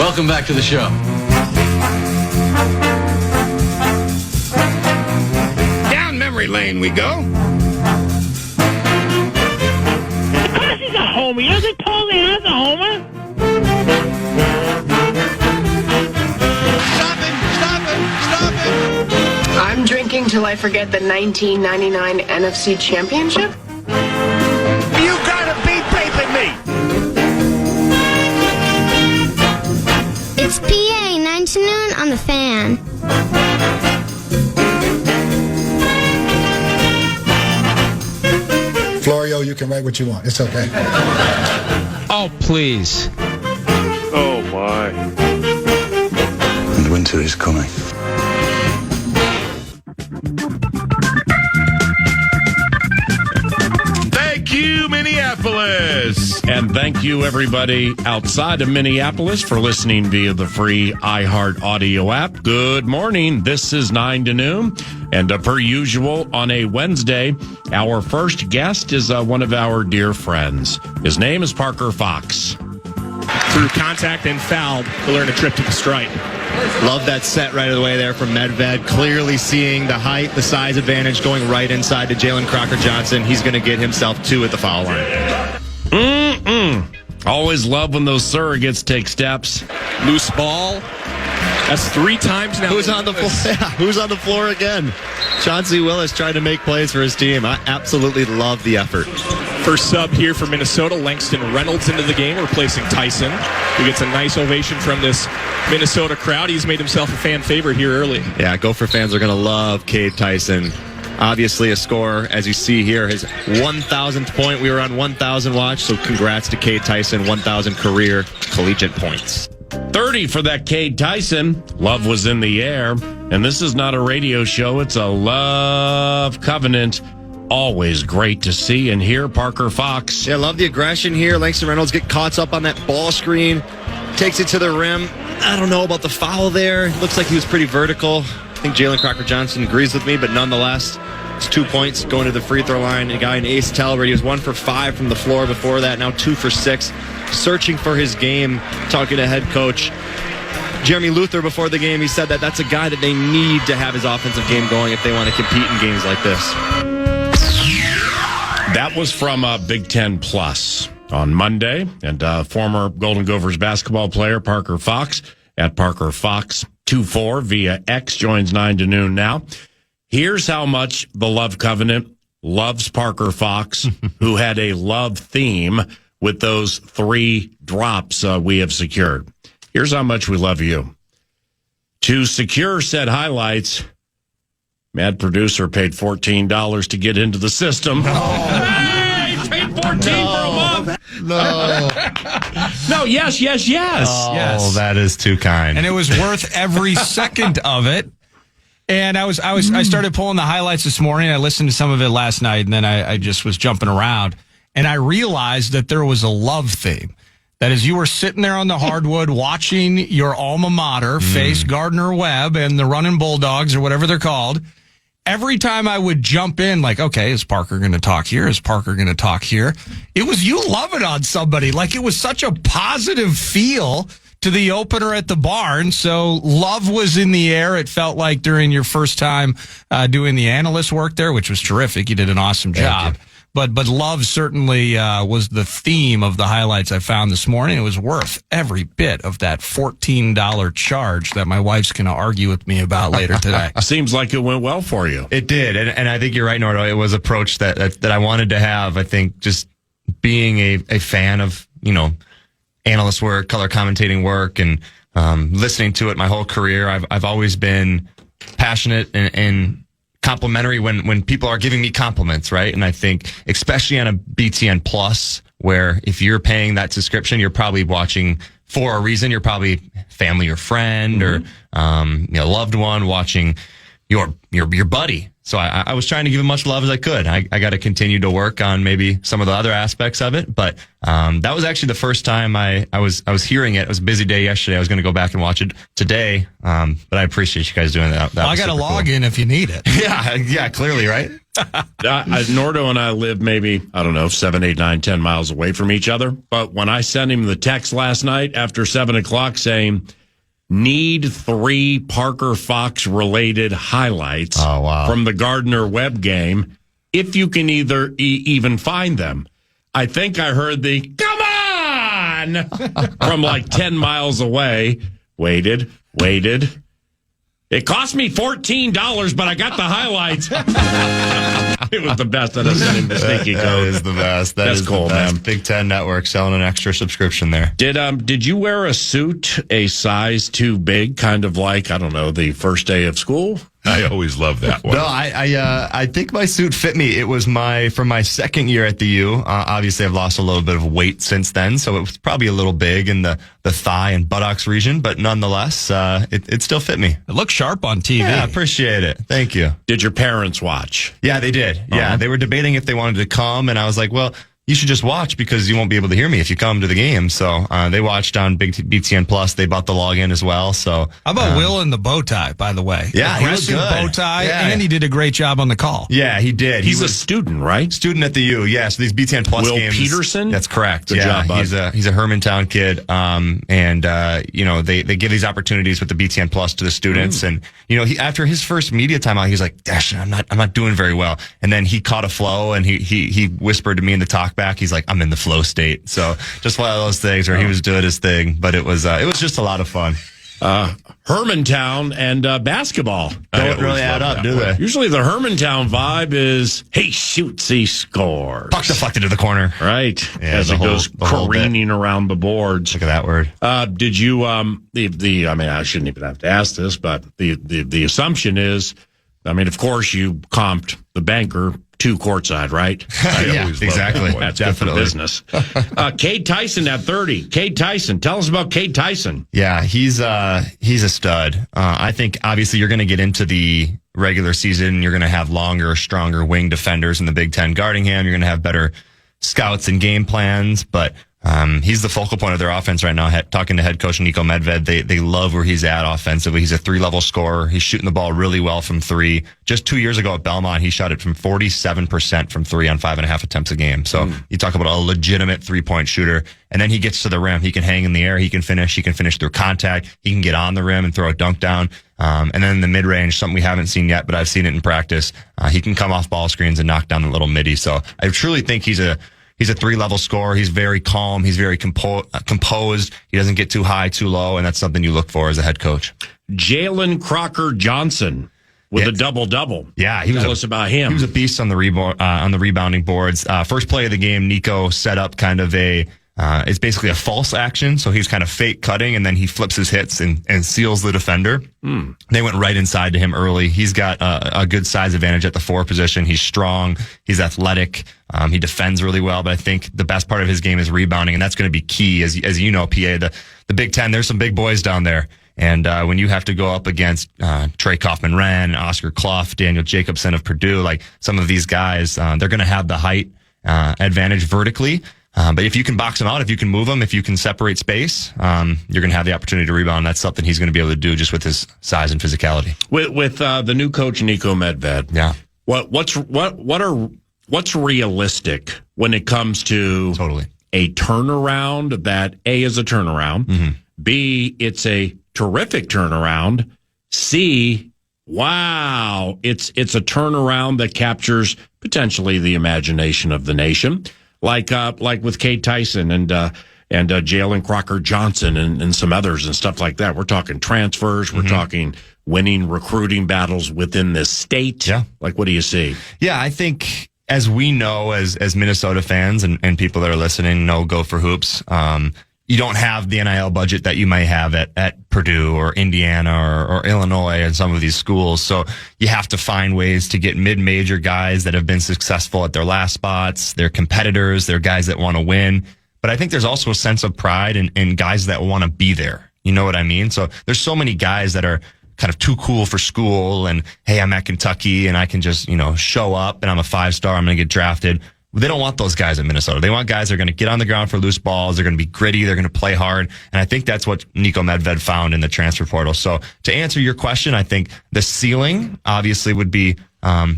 Welcome back to the show. Down memory lane we go. Of course he's a homer. You don't think Paul Leon's a homer? Stop it! I'm drinking till I forget the 1999 NFC Championship. You gotta be taping me! It's PA 9 to noon on the Fan. Florio, you can write what you want. It's okay. Oh, please. Oh, my. And winter is coming. Thank you, Minneapolis. And thank you, everybody outside of Minneapolis, for listening via the free iHeart Audio app. Good morning. This is 9 to noon. And per usual, on a Wednesday, our first guest is one of our dear friends. His name is Parker Fox. Through contact and foul to learn a trip to the stripe. Love that set right away there from Medved. Clearly seeing the height, the size advantage, going right inside to Jalen Crocker-Johnson. He's going to get himself 2 at the foul line. Always love when those surrogates take steps. Loose ball. That's 3 times now. Who's on the floor? Yeah, who's on the floor again? Chauncey Willis trying to make plays for his team. I absolutely love the effort. First sub here for Minnesota. Langston Reynolds into the game, replacing Tyson, who gets a nice ovation from this Minnesota crowd. He's made himself a fan favorite here early. Yeah, Gopher fans are going to love Cade Tyson. Obviously a scorer, as you see here, his 1,000th point. We were on 1,000 watch, so congrats to Cade Tyson, 1,000 career collegiate points. 30 for that Cade Tyson. Love was in the air. And this is not a radio show. It's a love covenant. Always great to see and hear Parker Fox. Yeah, love the aggression here. Langston Reynolds get caught up on that ball screen. Takes it to the rim. I don't know about the foul there. Looks like he was pretty vertical. I think Jalen Crocker-Johnson agrees with me, but nonetheless, it's 2 points going to the free throw line. A guy in Ace Talbert, he was 1 for 5 from the floor before that, now 2 for 6. Searching for his game, talking to head coach Jeremy Luther before the game. He said that that's a guy that they need to have his offensive game going if they want to compete in games like this. That was from Big Ten Plus on Monday, and former Golden Gophers basketball player Parker Fox at Parker Fox 24 via X joins 9 to noon now. Here's how much the Love Covenant loves Parker Fox, who had a love theme with those 3 drops we have secured. Here's how much we love you. To secure said highlights, Mad Producer paid $14 to get into the system. Hey, paid $14 for a month. No, yes. Oh, Yes. that is too kind. And it was worth every second of it. And I started pulling the highlights this morning. I listened to some of it last night, and then I just was jumping around. And I realized that there was a love theme. That as you were sitting there on the hardwood watching your alma mater face Gardner-Webb and the Running Bulldogs or whatever they're called, every time I would jump in, like, okay, is Parker going to talk here? Is Parker going to talk here? It was you loving on somebody. Like, it was such a positive feel to the opener at the barn. So love was in the air. It felt like during your first time doing the analyst work there, which was terrific. You did an awesome job. But love certainly was the theme of the highlights I found this morning. It was worth every bit of that $14 charge that my wife's going to argue with me about later today. Seems like it went well for you. It did, and I think you're right, Nordo. It was approach that I wanted to have. I think just being a fan of, analyst work, color commentating work, and listening to it my whole career, I've always been passionate and complimentary when people are giving me compliments, right? And I think especially on a BTN Plus, where if you're paying that subscription, you're probably watching for a reason. You're probably family or friend or loved one watching your buddy. So I was trying to give as much love as I could. I got to continue to work on maybe some of the other aspects of it, but that was actually the first time I was hearing it. It was a busy day yesterday. I was going to go back and watch it today, but I appreciate you guys doing that. I got to log in if you need it. Yeah, clearly, right? Nordo and I live maybe, 7, 8, 9, 10 miles away from each other. But when I sent him the text last night after 7 o'clock saying, need 3 Parker Fox related highlights from the Gardner Webb game, if you can even find them. I think I heard the, come on, from like 10 miles away. Waited. It cost me $14, but I got the highlights. It was the best that I sent him the sneaky code. That is the best. That's cool, man. Big Ten Network selling an extra subscription there. Did you wear a suit a size too big, kind of like, the first day of school? I always love that one. No, I think my suit fit me. It was from my second year at the U. Obviously, I've lost a little bit of weight since then, so it was probably a little big in the thigh and buttocks region, but nonetheless, it still fit me. It looks sharp on TV. Yeah, I appreciate it. Thank you. Did your parents watch? Yeah, they did. Yeah, they were debating if they wanted to come, and I was like, well, you should just watch because you won't be able to hear me if you come to the game. So they watched on BTN Plus. They bought the login as well. So how about Will in the bow tie, by the way? Yeah, he was good. Bow tie, and he did a great job on the call. Yeah, he did. He's a student, right? Student at the U. Yeah, so these BTN Plus Will games. Peterson? That's correct. Good job, bud. He's a Hermantown kid. They give these opportunities with the BTN Plus to the students, and he after his first media timeout, he was like, "Dash, I'm not doing very well." And then he caught a flow, and he whispered to me in the talkback, he's like, "I'm in the flow state." So just one of those things where he was doing his thing, but it was just a lot of fun. Hermantown and basketball Don't really add up, do they? Usually the Hermantown vibe is, he shoots, he scores. Puck deflected to the corner. Right. Yeah, as it goes careening around the boards. Look at that word. Did you, I shouldn't even have to ask this, but the assumption is, of course you comped the banker to courtside, right? Yeah, exactly. That's definitely good for business. Cade Tyson at 30. Cade Tyson. Tell us about Cade Tyson. Yeah, he's a stud. I think obviously you're going to get into the regular season. You're going to have longer, stronger wing defenders in the Big Ten guarding him. You're going to have better scouts and game plans, but he's the focal point of their offense right now. Talking to head coach Nico Medved, they love where he's at offensively. He's a 3-level scorer. He's shooting the ball really well from 3. Just 2 years ago at Belmont, he shot it from 47% from 3 on 5.5 attempts a game. So you talk about a legitimate 3-point shooter. And then he gets to the rim. He can hang in the air. He can finish through contact. He can get on the rim and throw a dunk down. And then in the mid-range, something we haven't seen yet, but I've seen it in practice. He can come off ball screens and knock down the little midi. So I truly think he's a 3-level scorer. He's very calm. He's very composed. He doesn't get too high, too low, and that's something you look for as a head coach. Jalen Crocker Johnson with a double-double. Yeah, tell us about him. He was a beast on the rebounding boards. First play of the game, Nico set up kind of it's basically a false action. So he's kind of fake cutting, and then he flips his hits and seals the defender. They went right inside to him early. He's got a good size advantage at the 4 position. He's strong. He's athletic. He defends really well, but I think the best part of his game is rebounding, and that's going to be key. As you know, PA, the Big Ten, there's some big boys down there. And when you have to go up against Trey Kaufman-Wren, Oscar Clough, Daniel Jacobson of Purdue, like some of these guys, they're going to have the height advantage vertically. But if you can box them out, if you can move them, if you can separate space, you're going to have the opportunity to rebound. That's something he's going to be able to do just with his size and physicality. With the new coach Nico Medved, yeah. What's realistic when it comes to a turnaround that A is a turnaround, B it's a terrific turnaround, C wow it's a turnaround that captures potentially the imagination of the nation. Like with Cade Tyson and Jalen Crocker Johnson and some others and stuff like that. We're talking transfers. We're talking winning recruiting battles within this state. Yeah. Like, what do you see? Yeah, I think as we know, as Minnesota fans and people that are listening know Gopher Hoops, you don't have the NIL budget that you might have at Purdue or Indiana or Illinois and some of these schools. So you have to find ways to get mid-major guys that have been successful at their last spots. They're competitors. They're guys that want to win. But I think there's also a sense of pride in guys that want to be there. You know what I mean? So there's so many guys that are kind of too cool for school and, hey, I'm at Kentucky and I can just, show up and I'm a 5-star. I'm going to get drafted. They don't want those guys in Minnesota. They want guys that are going to get on the ground for loose balls. They're going to be gritty. They're going to play hard. And I think that's what Nico Medved found in the transfer portal. So to answer your question, I think the ceiling obviously would be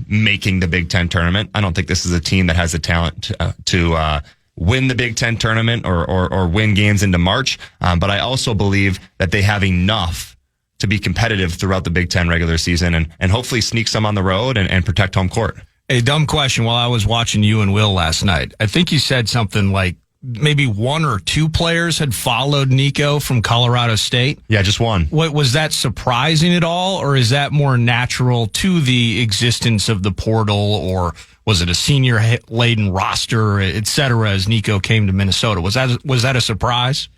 making the Big Ten tournament. I don't think this is a team that has the talent to win the Big Ten tournament or win games into March. But I also believe that they have enough to be competitive throughout the Big Ten regular season and hopefully sneak some on the road and protect home court. A dumb question while I was watching you and Will last night. I think you said something like maybe one or two players had followed Nico from Colorado State. Yeah, just one. What, was that surprising at all, or is that more natural to the existence of the portal, or was it a senior-laden roster, et cetera, as Nico came to Minnesota? Was that a surprise?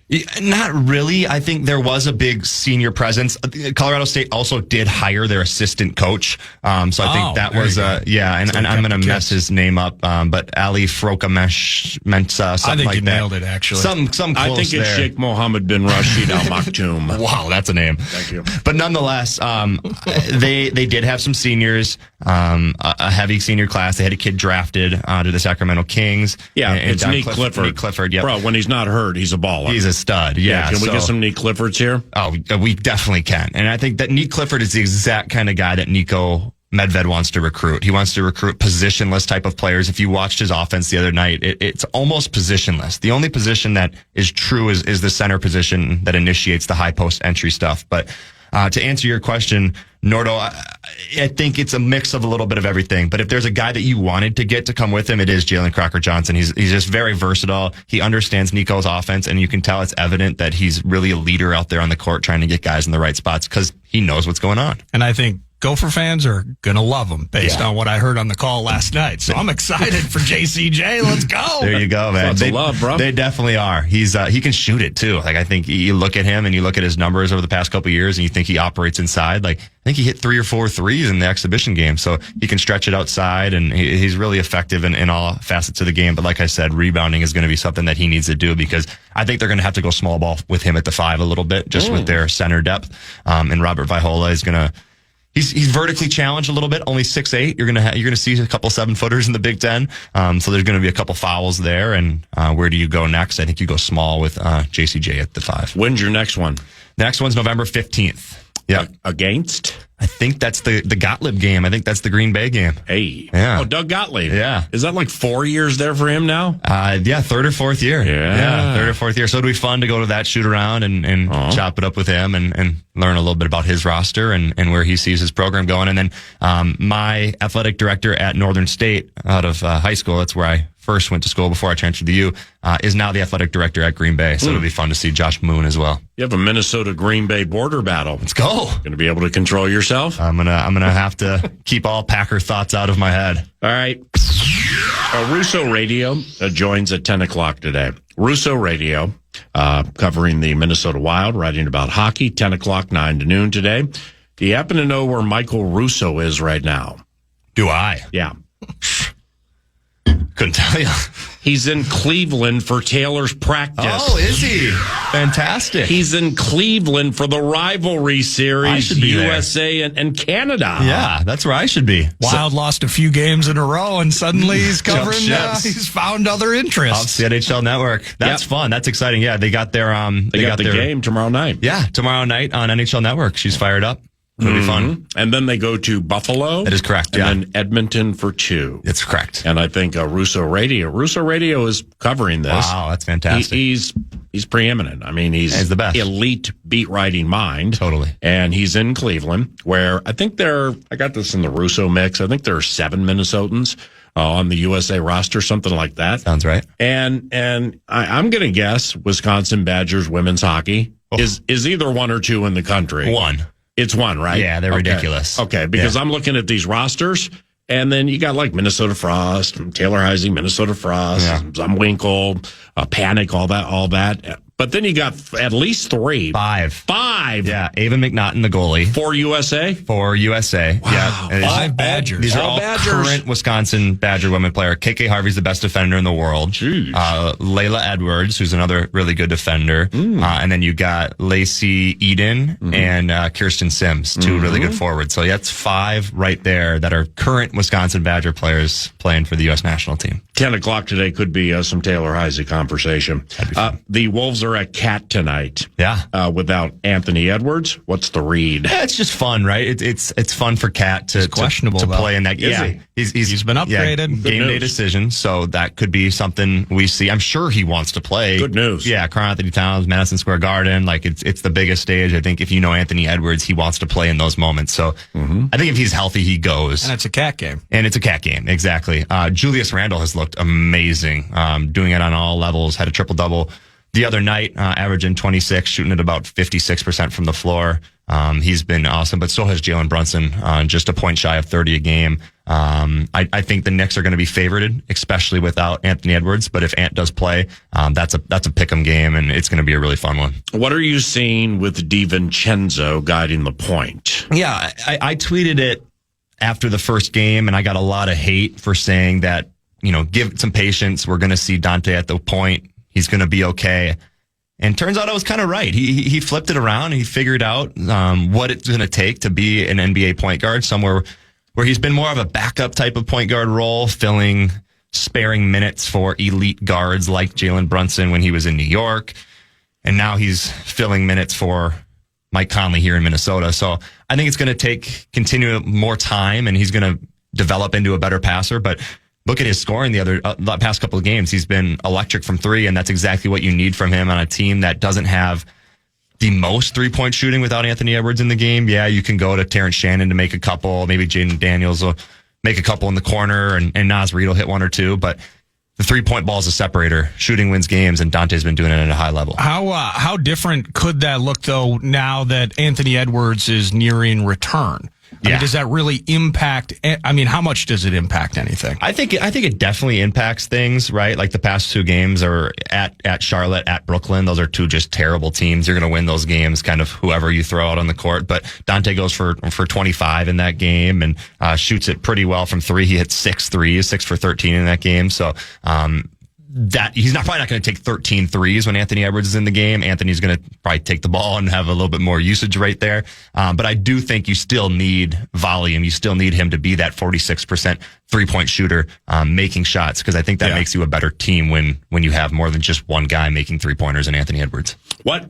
Not really. I think there was a big senior presence. Colorado State also did hire their assistant coach. So I think that was, and I'm going to mess his name up. But Ali Frokamesh meant something I think like you that. nailed it, actually. Some close I think it's Sheikh Mohammed bin Rashid Al Maktoum. Wow, that's a name. Thank you. But nonetheless, they did have some seniors, a heavy senior class. They had a kid drafted to the Sacramento Kings. Yeah, and it's Nick Clifford. Nick Clifford, yeah. Bro, when he's not hurt, he's a baller. He's a stud, yeah. Can we get some Nick Cliffords here? Oh, we definitely can. And I think that Nick Clifford is the exact kind of guy that Nico Medved wants to recruit. He wants to recruit positionless type of players. If you watched his offense the other night, it's almost positionless. The only position that is true is the center position that initiates the high post entry stuff. But to answer your question, Nordo, I think it's a mix of a little bit of everything. But if there's a guy that you wanted to get to come with him, it is Jalen Crocker-Johnson. He's just very versatile. He understands Nico's offense, and you can tell it's evident that he's really a leader out there on the court trying to get guys in the right spots because he knows what's going on. And I think Gopher fans are going to love him based on what I heard on the call last night. So I'm excited for JCJ. Let's go. There you go, man. They love, bro. They definitely are. He can shoot it too. Like, I think you look at him and you look at his numbers over the past couple of years and you think he operates inside. Like, I think he hit 3 or 4 threes in the exhibition game. So he can stretch it outside and he's really effective in all facets of the game. But like I said, rebounding is going to be something that he needs to do because I think they're going to have to go small ball with him at the 5 a little bit just with their center depth. And Robert Vihola is going to, He's vertically challenged a little bit, only 6'8". You're gonna see a couple 7-footers in the Big Ten. So there's gonna be a couple fouls there. And where do you go next? I think you go small with JCJ at the 5. When's your next one? The next one's November 15th. Yeah, Against? I think that's the Gottlieb game. I think that's the Green Bay game. Hey. Yeah. Oh, Doug Gottlieb. Yeah. Is that like 4 years there for him now? Yeah, 3rd or 4th year. Yeah. 3rd or 4th year. So it'll be fun to go to that shoot around and chop it up with him and learn a little bit about his roster and where he sees his program going. And then my athletic director at Northern State out of high school, that's where I first went to school before I transferred to U, is now the athletic director at Green Bay. So it'll be fun to see Josh Moon as well. You have a Minnesota-Green Bay border battle. Let's go. Going to be able to control yourself? I'm gonna have to keep all Packer thoughts out of my head. All right. Russo Radio joins at 10 o'clock today. Russo Radio, covering the Minnesota Wild, writing about hockey, 10 o'clock, 9 to noon today. Do you happen to know where Michael Russo is right now? Do I? Yeah. Couldn't tell you. He's in Cleveland for Taylor's practice. Oh, is he? Fantastic. He's in Cleveland for the rivalry I series, should be USA and Canada. Yeah, that's where I should be. Wild lost a few games in a row, and suddenly he's covering. ships. He's found other interests. Off the NHL Network. That's fun. That's exciting. Yeah, they got their They got the game tomorrow night. Yeah, tomorrow night on NHL Network. She's fired up. It'll be fun. And then they go to Buffalo. That is correct. And then Edmonton for 2. That's correct. And I think Russo Radio is covering this. Wow, that's fantastic. He's preeminent. I mean, he's the best. Elite beat writing mind. Totally. And he's in Cleveland, where I think I got this in the Russo mix. I think there are 7 Minnesotans on the USA roster, something like that. Sounds right. And I'm going to guess Wisconsin Badgers women's hockey is either 1 or 2 in the country. 1. It's 1, right? Yeah, they're ridiculous. Okay, because I'm looking at these rosters, and then you got like Minnesota Frost, Taylor Heisey, Minnesota Frost, Zumwinkle, Panic, all that. But then you got at least 3. 5. Yeah, Ava McNaughton, the goalie. For USA? For USA. Wow. Yeah. 5 Badgers. These are All all Badgers. current Wisconsin Badger women player. KK Harvey's the best defender in the world. Jeez. Layla Edwards, who's another really good defender. And then you got Lacey Eden and Kirsten Sims, 2 really good forwards. So that's 5 right there that are current Wisconsin Badger players playing for the U.S. national team. 10 o'clock today could be some Taylor Heisey conversation. The Wolves are they're at Cat tonight. Yeah. Without Anthony Edwards. What's the read? Yeah, it's just fun, right? It's fun for Cat to questionable, to though. play in that. Is Yeah, he's been upgraded. Game day news. decision, so that could be something we see. I'm sure he wants to play. Good news. Yeah, Karl Anthony Towns, Madison Square Garden, like it's the biggest stage. I think if you know Anthony Edwards, he wants to play in those moments. So I think if he's healthy, he goes. And it's a Cat game. And it's a Cat game, exactly. Julius Randle has looked amazing, doing it on all levels. Had a triple-double the other night, averaging 26, shooting at about 56% from the floor. He's been awesome, but so has Jalen Brunson, just a point shy of 30 a game. I think the Knicks are going to be favored, especially without Anthony Edwards. But if Ant does play, that's a pick'em game, and it's going to be a really fun one. What are you seeing with DiVincenzo guiding the point? Yeah, I tweeted it after the first game, and I got a lot of hate for saying that, give it some patience. We're going to see Dante at the point. He's going to be okay. And turns out I was kind of right. He flipped it around. He figured out what it's going to take to be an NBA point guard, somewhere where he's been more of a backup type of point guard role, sparing minutes for elite guards like Jalen Brunson when he was in New York. And now he's filling minutes for Mike Conley here in Minnesota. So I think it's going to continue more time, and he's going to develop into a better passer. But look at his scoring the past couple of games. He's been electric from three, and that's exactly what you need from him on a team that doesn't have the most three-point shooting without Anthony Edwards in the game. Yeah, you can go to Terrence Shannon to make a couple. Maybe Jaden Daniels will make a couple in the corner, and Naz Reid will hit one or two. But the three-point ball is a separator. Shooting wins games, and Dante's been doing it at a high level. How different could that look, though, now that Anthony Edwards is nearing return? I mean, does that really impact? I mean, how much does it impact anything? I think it definitely impacts things, right? Like the past two games are at Charlotte, at Brooklyn. Those are two just terrible teams. You're going to win those games, kind of whoever you throw out on the court. But Dante goes for 25 in that game and shoots it pretty well from three. He hit 6 threes, 6 for 13 in that game. So that he's probably not going to take 13 threes when Anthony Edwards is in the game. Anthony's going to probably take the ball and have a little bit more usage rate there. But I do think you still need volume. You still need him to be that 46% three-point shooter, making shots, because I think that makes you a better team when you have more than just one guy making three-pointers in Anthony Edwards.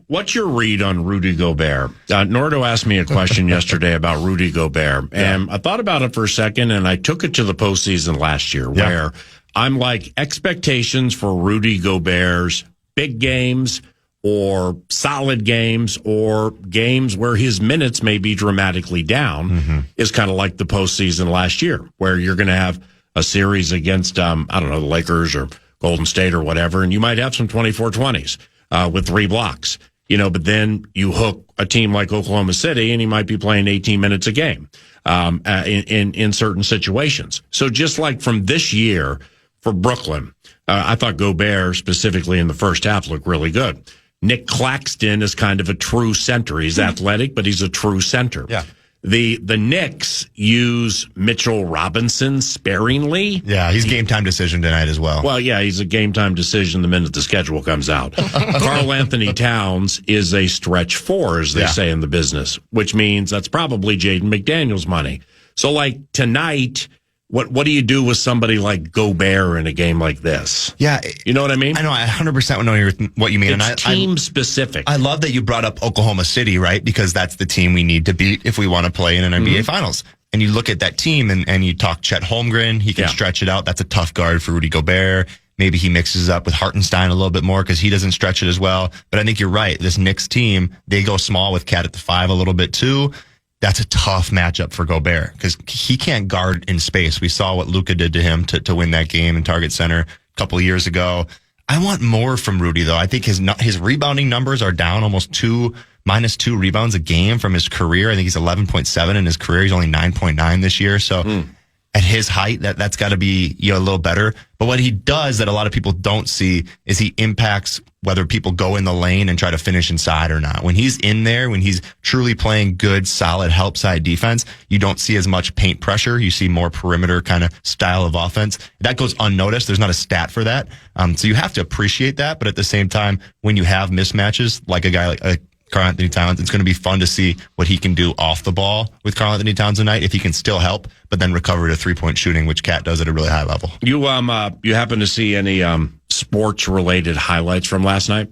What's your read on Rudy Gobert? Nordo asked me a question yesterday about Rudy Gobert, and I thought about it for a second, and I took it to the postseason last year, where I'm like, expectations for Rudy Gobert's big games or solid games or games where his minutes may be dramatically down is kind of like the postseason last year, where you're going to have a series against, I don't know, the Lakers or Golden State or whatever, and you might have some 24-20s with 3 blocks, but then you hook a team like Oklahoma City and he might be playing 18 minutes a game in certain situations. So just like from this year, for Brooklyn, I thought Gobert specifically in the first half looked really good. Nick Claxton is kind of a true center. He's athletic, but he's a true center. Yeah. The Knicks use Mitchell Robinson sparingly. Yeah, he's game time decision tonight as well. Well, yeah, he's a game time decision the minute the schedule comes out. Karl Anthony Towns is a stretch 4, as they say in the business, which means that's probably Jaden McDaniels' money. So, like, tonight, what do you do with somebody like Gobert in a game like this? Yeah. You know what I mean? I know. I 100% know what you mean. It's team specific. I love that you brought up Oklahoma City, right? Because that's the team we need to beat if we want to play in an NBA Finals. And you look at that team and you talk Chet Holmgren. He can stretch it out. That's a tough guard for Rudy Gobert. Maybe he mixes up with Hartenstein a little bit more because he doesn't stretch it as well. But I think you're right. This Knicks team, they go small with Cat at the 5 a little bit too. That's a tough matchup for Gobert because he can't guard in space. We saw what Luka did to him to win that game in Target Center a couple of years ago. I want more from Rudy, though. I think his rebounding numbers are down almost -2 rebounds a game from his career. I think he's 11.7 in his career. He's only 9.9 this year. So at his height, that's got to be a little better. But what he does that a lot of people don't see is he impacts whether people go in the lane and try to finish inside or not. When he's in there, when he's truly playing good, solid help side defense, you don't see as much paint pressure. You see more perimeter kind of style of offense. That goes unnoticed. There's not a stat for that. So you have to appreciate that. But at the same time, when you have mismatches, like a guy like Karl Anthony Towns, it's going to be fun to see what he can do off the ball with Karl Anthony Towns tonight, if he can still help, but then recover to 3-point shooting, which Cat does at a really high level. You happen to see any sports related highlights from last night?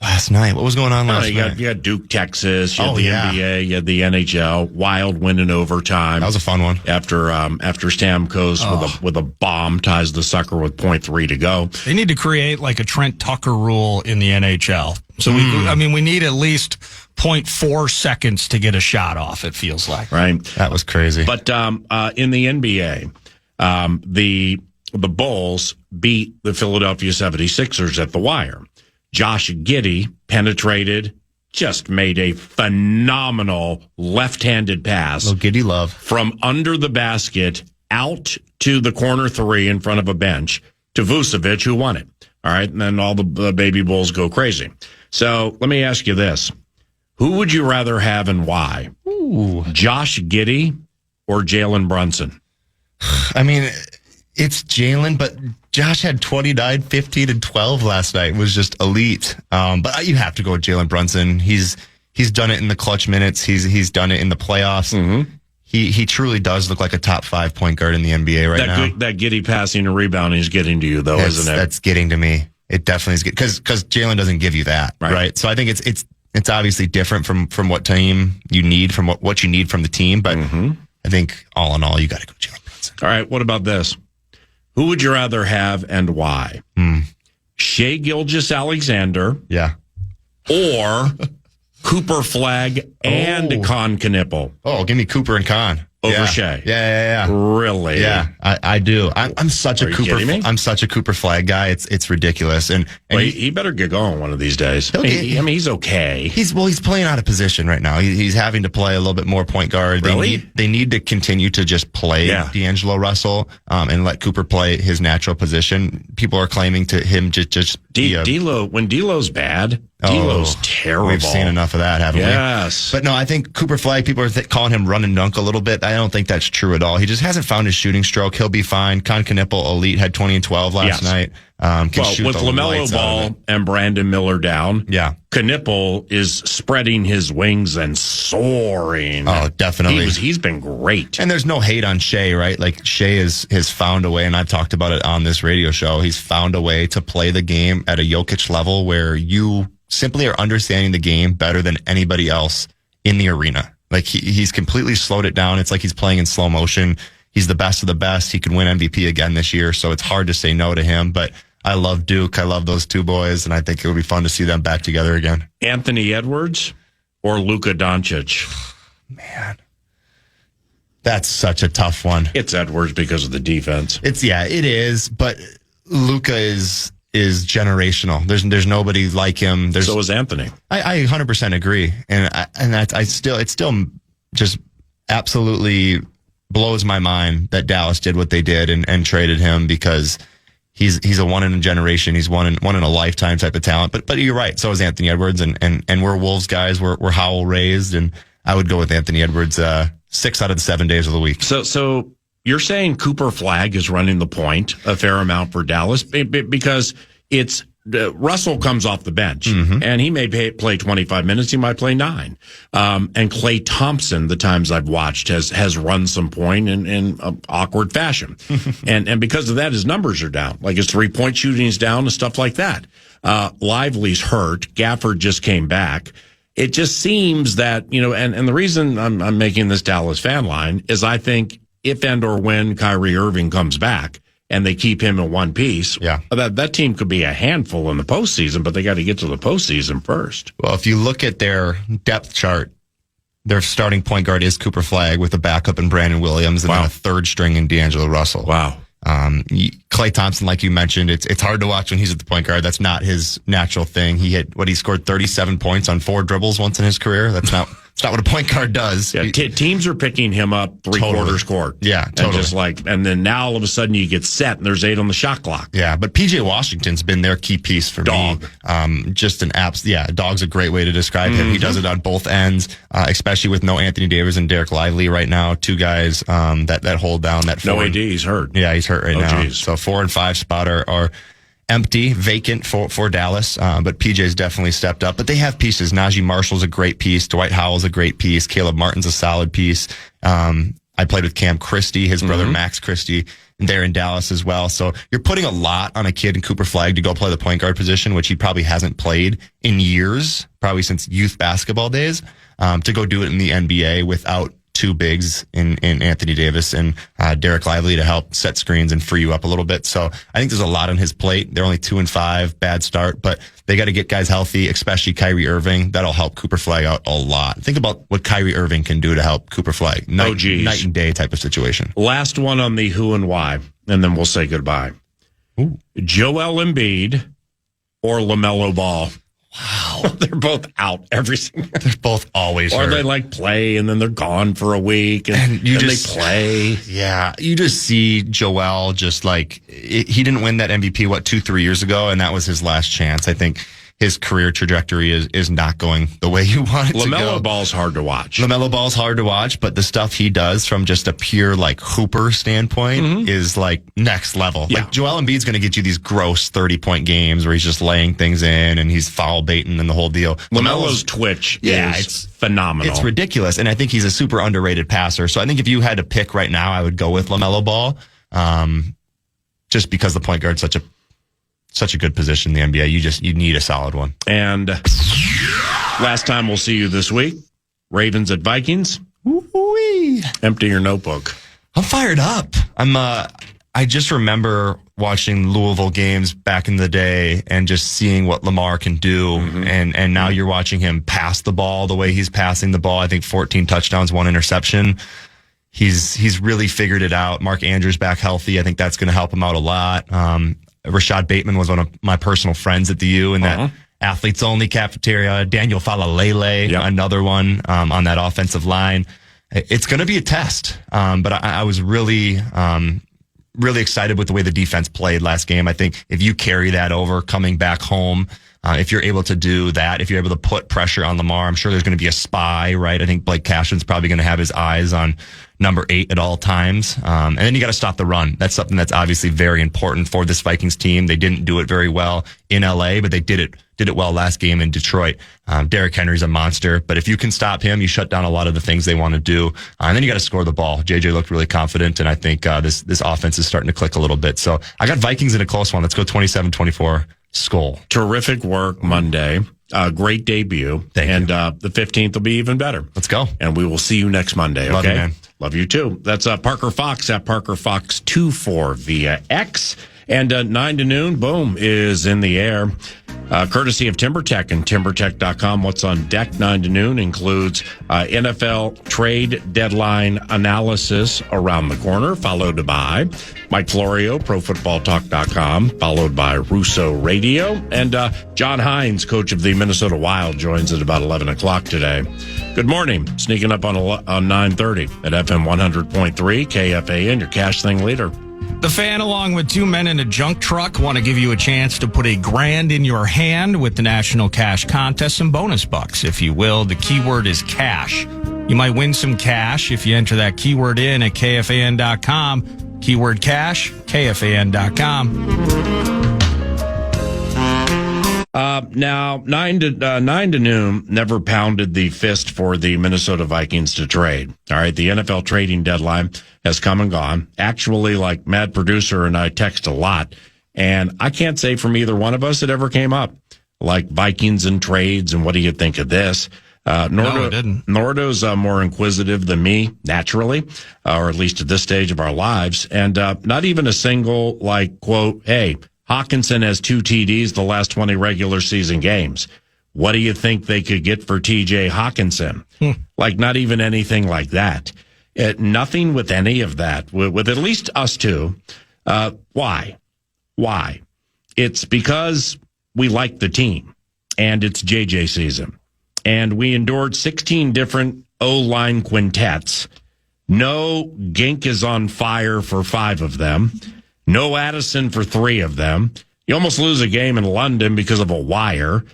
Last night. What was going on last night? You got Duke, Texas. You had the yeah. NBA. You had the NHL. Wild win in overtime. That was a fun one. After Stamkos with a bomb ties the sucker with 0.3 to go. They need to create like a Trent Tucker rule in the NHL. So we need at least 0.4 seconds to get a shot off. It feels like right. That was crazy. But in the NBA, the Bulls beat the Philadelphia 76ers at the wire. Josh Giddey penetrated, just made a phenomenal left-handed pass. Little Giddey love. From under the basket out to the corner three in front of a bench to Vucevic, who won it. All right, and then all the baby Bulls go crazy. So let me ask you this. Who would you rather have and why? Ooh. Josh Giddey or Jalen Brunson? I mean, it's Jalen, but Josh had 29, 15, and 12 last night. It was just elite. But you have to go with Jalen Brunson. He's done it in the clutch minutes. He's done it in the playoffs. Mm-hmm. He truly does look like a top 5 point guard in the NBA right now. That Giddey passing and rebounding is getting to you, though, isn't it? That's getting to me. It definitely is, because Jalen doesn't give you that, right? So I think it's obviously different from what team you need, from what you need from the team. But I think all in all, you got to go Jalen Brunson. All right, what about this? Who would you rather have and why? Shai Gilgeous-Alexander, yeah, or Cooper Flagg and Con Knipple? Oh, give me Cooper and Con over Shai. Yeah. Really? Yeah, I do. I'm such a Cooper. I'm such a Cooper Flagg guy. It's ridiculous. And he better get going one of these days. He's okay. He's playing out of position right now. He's having to play a little bit more point guard. Really? They need to continue to just play D'Angelo Russell and let Cooper play his natural position. People are claiming to him just D'Lo. When D'Lo's bad, D'Lo's terrible. We've seen enough of that, haven't we? Yes. But no, I think Cooper Flagg, people are calling him run and dunk a little bit. I don't think that's true at all. He just hasn't found his shooting stroke. He'll be fine. Con Knipple, elite, had 20 and 12 last night. With LaMelo Ball and Brandon Miller down, Knipple is spreading his wings and soaring. Oh, definitely. He's been great. And there's no hate on Shai, right? Like, Shai has found a way, and I've talked about it on this radio show. He's found a way to play the game at a Jokic level where you simply are understanding the game better than anybody else in the arena. Like, he's completely slowed it down. It's like he's playing in slow motion. He's the best of the best. He could win MVP again this year, so it's hard to say no to him. But I love Duke. I love those two boys, and I think it would be fun to see them back together again. Anthony Edwards or Luka Doncic? Man, that's such a tough one. It's Edwards because of the defense. It is, but Luka is generational. There's nobody like him. So is Anthony. I 100% agree, and it still just absolutely blows my mind that Dallas did what they did and traded him, because he's a one in a generation. He's one in a lifetime type of talent. But you're right. So is Anthony Edwards, and we're Wolves guys. We're Howell raised, and I would go with Anthony Edwards 6 out of the 7 days of the week. So you're saying Cooper Flagg is running the point a fair amount for Dallas because it's Russell comes off the bench, and he may play 25 minutes. He might play 9. And Klay Thompson, the times I've watched, has run some point in awkward fashion. and because of that, his numbers are down. Like his 3-point shooting is down and stuff like that. Lively's hurt. Gafford just came back. It just seems that, and the reason I'm making this Dallas fan line is I think if and or when Kyrie Irving comes back and they keep him in one piece, that team could be a handful in the postseason, but they got to get to the postseason first. Well, if you look at their depth chart, their starting point guard is Cooper Flagg with a backup in Brandon Williams and then a third string in D'Angelo Russell. Wow. Klay Thompson, like you mentioned, it's hard to watch when he's at the point guard. That's not his natural thing. He scored 37 points on 4 dribbles once in his career. That's not what a point guard does. Yeah, teams are picking him up three-quarters court. Yeah, totally. And then now all of a sudden you get set and there's 8 on the shot clock. Yeah, but PJ Washington's been their key piece for me. Just an dog's a great way to describe him. He does it on both ends, especially with no Anthony Davis and Derek Lively right now. 2 guys that hold down that 4. No AD, he's hurt. Yeah, he's hurt right now. Geez. So 4 and 5 spot are empty, vacant for Dallas, but PJ's definitely stepped up. But they have pieces. Najee Marshall's a great piece. Dwight Howell's a great piece. Caleb Martin's a solid piece. I played with Cam Christie, his brother Max Christie, and they're in Dallas as well. So you're putting a lot on a kid in Cooper Flagg to go play the point guard position, which he probably hasn't played in years, probably since youth basketball days, to go do it in the NBA without two bigs in Anthony Davis and Derek Lively to help set screens and free you up a little bit. So I think there's a lot on his plate. They're only 2-5, bad start, but they got to get guys healthy, especially Kyrie Irving. That'll help Cooper Flagg out a lot. Think about what Kyrie Irving can do to help Cooper Flagg. Night and day type of situation. Last one on the who and why, and then we'll say goodbye. Ooh. Joel Embiid or LaMelo Ball. Wow. They're both out every single. They're both always or hurt. they like play and then they're gone for a week and you then just they play. Yeah, you just see Joel just like he didn't win that MVP 2-3 years ago, and that was his last chance. I think his career trajectory is not going the way you want it to go. LaMelo Ball's hard to watch. LaMelo Ball's hard to watch, but the stuff he does from just a pure like hooper standpoint is like next level. Yeah. Like Joel Embiid's going to get you these gross 30-point games where he's just laying things in and he's foul baiting and the whole deal. LaMelo's twitch is phenomenal. It's ridiculous, and I think he's a super underrated passer. So I think if you had to pick right now, I would go with LaMelo Ball, just because the point guard's such a good position in the NBA. You need a solid one. And last time we'll see you this week, Ravens at Vikings. Woo-wee. Empty your notebook. I'm fired up. I just remember watching Louisville games back in the day and just seeing what Lamar can do. And now you're watching him pass the ball the way he's passing the ball. I think 14 touchdowns, 1 interception. He's really figured it out. Mark Andrews back healthy. I think that's going to help him out a lot. Rashad Bateman was one of my personal friends at the U in that athletes only cafeteria. Daniel Falalele, another one on that offensive line. It's going to be a test. But I was really excited with the way the defense played last game. I think if you carry that over coming back home, if you're able to do that, if you're able to put pressure on Lamar, I'm sure there's going to be a spy, right? I think Blake Cashman's probably going to have his eyes on number 8 at all times. And then you got to stop the run. That's something that's obviously very important for this Vikings team. They didn't do it very well in LA, but they did it well last game in Detroit. Derrick Henry's a monster, but if you can stop him, you shut down a lot of the things they want to do. And then you got to score the ball. JJ looked really confident, and I think this offense is starting to click a little bit. So I got Vikings in a close one. Let's go 27-24. Skull. Terrific work Monday. Great debut. Thank you. The 15th will be even better. Let's go. And we will see you next Monday. Okay? Love you, man. Love you too. That's Parker Fox at Parker Fox 24 via X. And 9 to noon, boom, is in the air. Courtesy of TimberTech and TimberTech.com. What's on deck 9 to noon includes NFL trade deadline analysis around the corner, followed by Mike Florio, ProFootballTalk.com, followed by Russo Radio. And John Hines, coach of the Minnesota Wild, joins at about 11 o'clock today. Good morning. Sneaking up on 9:30 at FM 100.3, KFAN, your cash thing leader. The Fan, along with 2 men in a junk truck, want to give you a chance to put $1,000 in your hand with the National Cash Contest and bonus bucks, if you will. The keyword is cash. You might win some cash if you enter that keyword in at KFAN.com. Keyword cash, KFAN.com. Now, 9 to noon never pounded the fist for the Minnesota Vikings to trade. All right, the NFL trading deadline has come and gone. Actually, like Mad Producer and I text a lot, and I can't say from either one of us it ever came up. Like Vikings and trades, and what do you think of this? No, it didn't. Nordo's more inquisitive than me, naturally, or at least at this stage of our lives, and not even a single, like, quote, hey, Hawkinson has 2 TDs the last 20 regular season games. What do you think they could get for TJ Hawkinson? Like, not even anything like that. Nothing with any of that, with at least us two. Why? It's because we like the team, and it's JJ season. And we endured 16 different O-line quintets. No Gink is on fire for 5 of them. No Addison for 3 of them. You almost lose a game in London because of a wire.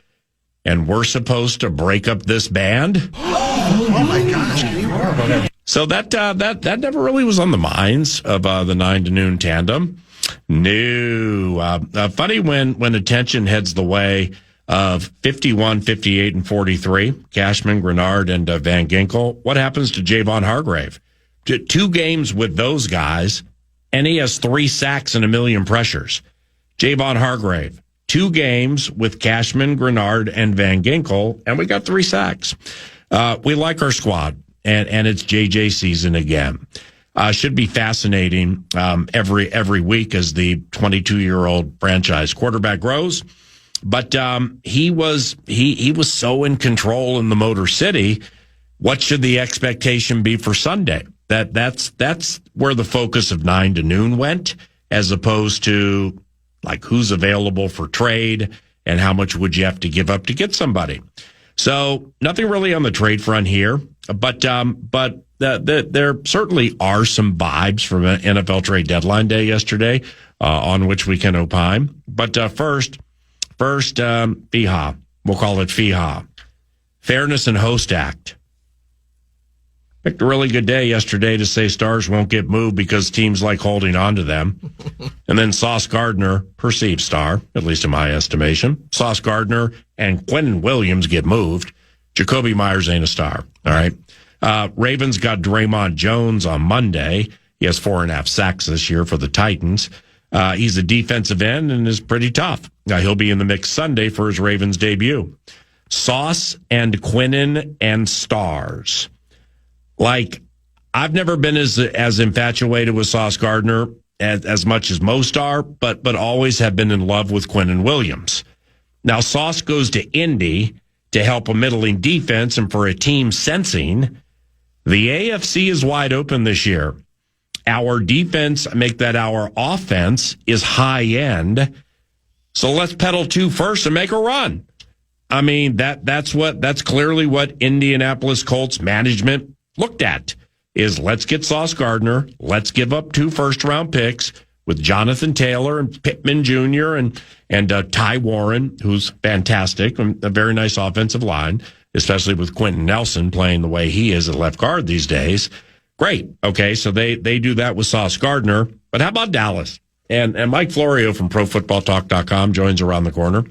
And we're supposed to break up this band? Oh my gosh. So that never really was on the minds of the 9 to noon tandem. No. Funny when attention heads the way of 51, 58, and 43, Cashman, Grenard, and Van Ginkel. What happens to Javon Hargrave? 2 games with those guys, and he has 3 sacks and 1 million pressures. Javon Hargrave, 2 games with Cashman, Grenard, and Van Ginkel, and we got 3 sacks. We like our squad, and it's JJ season again. Should be fascinating every week as the 22-year-old franchise quarterback grows. But he was so in control in the Motor City. What should the expectation be for Sunday? That's where the focus of 9 to noon went, as opposed to like who's available for trade and how much would you have to give up to get somebody. So nothing really on the trade front here, but there certainly are some vibes from an NFL trade deadline day yesterday on which we can opine. But first, FIHA. We'll call it FIHA. Fairness and Host Act. Picked a really good day yesterday to say stars won't get moved because teams like holding on to them. And then Sauce Gardner, perceived star, at least in my estimation. Sauce Gardner and Quinnen Williams get moved. Jacoby Myers ain't a star. All right. Ravens got Draymond Jones on Monday. He has 4.5 sacks this year for the Titans. He's a defensive end and is pretty tough. Now, he'll be in the mix Sunday for his Ravens debut. Sauce and Quinnen and stars. Like, I've never been as infatuated with Sauce Gardner as much as most are, but always have been in love with Quinnen Williams. Now, Sauce goes to Indy to help a middling defense and for a team sensing the AFC is wide open this year. Our defense, make that our offense, is high end. So let's pedal 2 first and make a run. I mean, that's clearly what Indianapolis Colts management looked at, is let's get Sauce Gardner, let's give up 2 first-round picks with Jonathan Taylor and Pittman Jr. and Ty Warren, who's fantastic, and a very nice offensive line, especially with Quentin Nelson playing the way he is at left guard these days. Great. Okay, so they do that with Sauce Gardner. But how about Dallas? And Mike Florio from ProFootballTalk.com joins around the corner.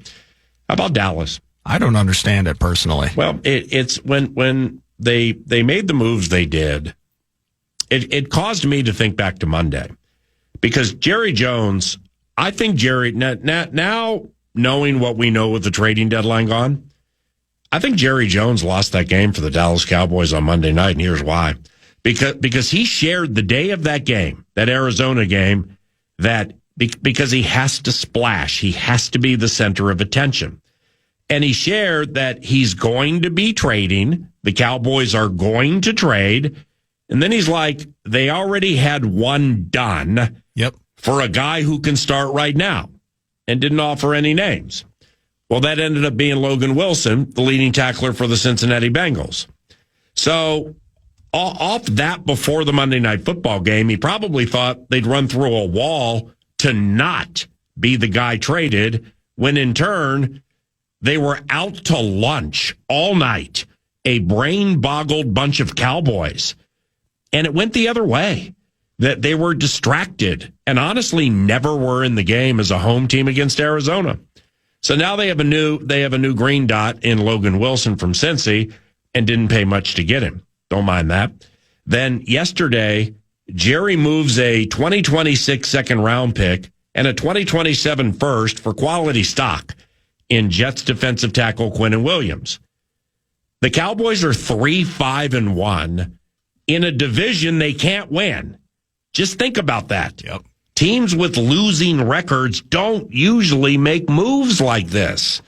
How about Dallas? I don't understand it personally. Well, it's when they made the moves they did, it caused me to think back to Monday. Because Jerry Jones, I think Jerry, now knowing what we know with the trading deadline gone, I think Jerry Jones lost that game for the Dallas Cowboys on Monday night, and here's why. Because he shared the day of that game, that Arizona game, because he has to splash. He has to be the center of attention. And he shared that he's going to be trading. The Cowboys are going to trade. And then he's like, they already had one done. Yep. For a guy who can start right now, and didn't offer any names. Well, that ended up being Logan Wilson, the leading tackler for the Cincinnati Bengals. So off that before the Monday Night Football game, he probably thought they'd run through a wall to not be the guy traded, when in turn, they were out to lunch all night, a brain-boggled bunch of Cowboys. And it went the other way. That they were distracted and honestly never were in the game as a home team against Arizona. So now they have a new green dot in Logan Wilson from Cincy and didn't pay much to get him. Don't mind that. Then yesterday, Jerry moves a 2026 second round pick and a 2027 first for quality stock in Jets defensive tackle Quinnen Williams. The Cowboys are 3-5-1 in a division they can't win. Just think about that. Yep. Teams with losing records don't usually make moves like this.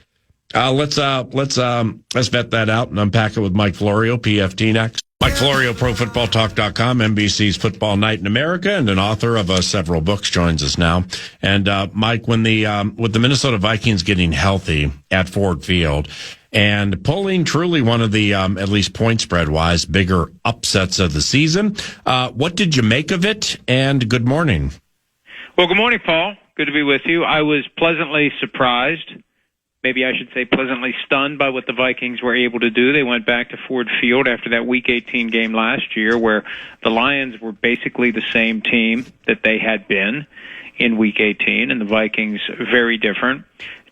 Let's vet that out and unpack it with Mike Florio, PFT next. Mike Florio, ProFootballTalk.com, NBC's Football Night in America, and an author of several books, joins us now. And Mike, with the Minnesota Vikings getting healthy at Ford Field and pulling truly one of the, at least point spread wise, bigger upsets of the season, what did you make of it? And good morning. Well, good morning, Paul. Good to be with you. I was pleasantly surprised. Maybe I should say pleasantly stunned by what the Vikings were able to do. They went back to Ford Field after that Week 18 game last year where the Lions were basically the same team that they had been in Week 18, and the Vikings very different.